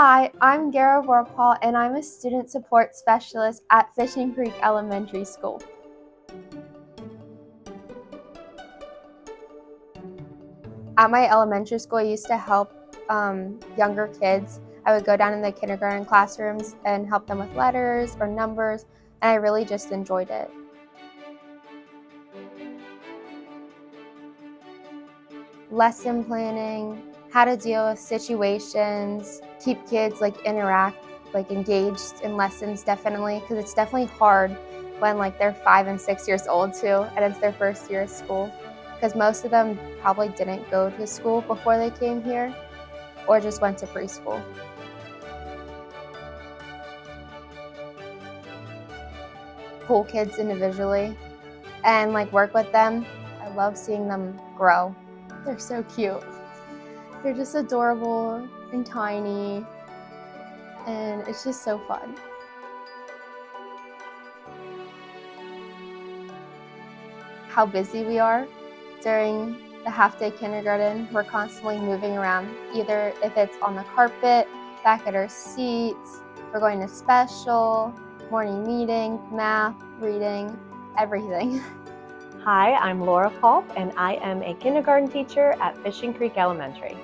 Hi, I'm Gara Rorapaugh, and I'm a student support specialist at Fishing Creek Elementary School. At my elementary school, I used to help younger kids. I would go down in the kindergarten classrooms and help them with letters or numbers, and I really just enjoyed it. Lesson planning, how to deal with situations, keep kids engaged in lessons definitely, because it's definitely hard when they're 5 and 6 years old too, and it's their first year of school, because most of them probably didn't go to school before they came here or just went to preschool. Pull kids individually and work with them. I love seeing them grow. They're so cute. They're just adorable and tiny, and it's just so fun. How busy we are during the half-day kindergarten. We're constantly moving around, either if it's on the carpet, back at our seats, we're going to special, morning meeting, math, reading, everything. Hi, I'm Rorapaugh, and I am a kindergarten teacher at Fishing Creek Elementary.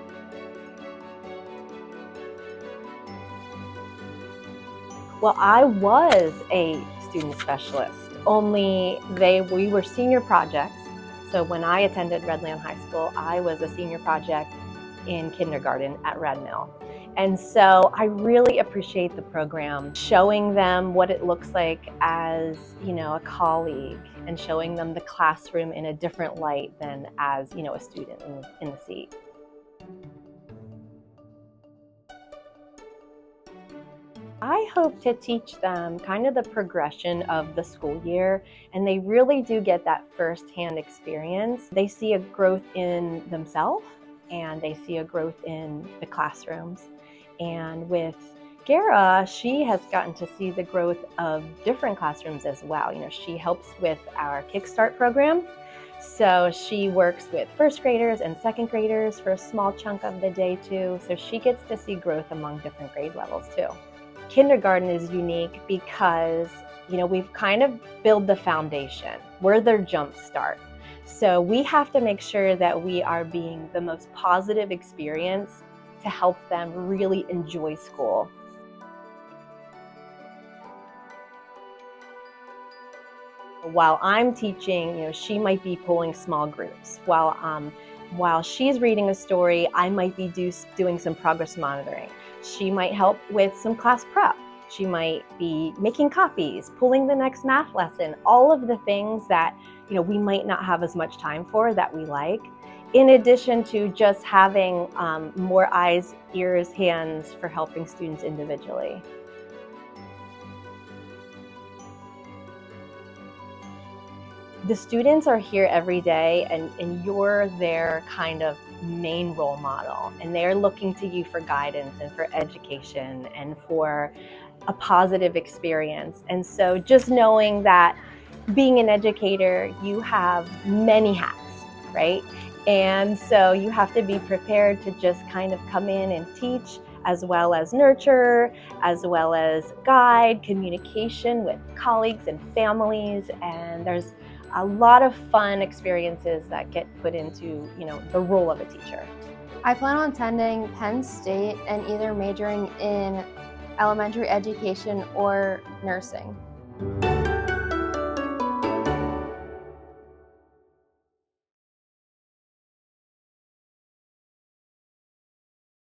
Well, I was a student specialist, only we were senior projects. So when I attended Redland High School, I was a senior project in kindergarten at Red Mill. And so I really appreciate the program, showing them what it looks like as, a colleague, and showing them the classroom in a different light than as, a student in the seat. I hope to teach them kind of the progression of the school year, and they really do get that firsthand experience. They see a growth in themselves, and they see a growth in the classrooms. And with Gara, she has gotten to see the growth of different classrooms as well. She helps with our Kickstart program. So she works with first graders and second graders for a small chunk of the day too. So she gets to see growth among different grade levels too. Kindergarten is unique because, we've kind of built the foundation. We're their jump start. So we have to make sure that we are being the most positive experience to help them really enjoy school. While I'm teaching, she might be pulling small groups. While she's reading a story, I might be doing some progress monitoring. She might help with some class prep. She might be making copies, pulling the next math lesson, all of the things that we might not have as much time for that we like, in addition to just having more eyes, ears, hands for helping students individually. The students are here every day, and you're their kind of main role model, and they're looking to you for guidance and for education and for a positive experience. And so just knowing that being an educator, you have many hats, right? And so you have to be prepared to just kind of come in and teach, as well as nurture, as well as guide, communication with colleagues and families. And there's a lot of fun experiences that get put into, the role of a teacher. I plan on attending Penn State and either majoring in elementary education or nursing.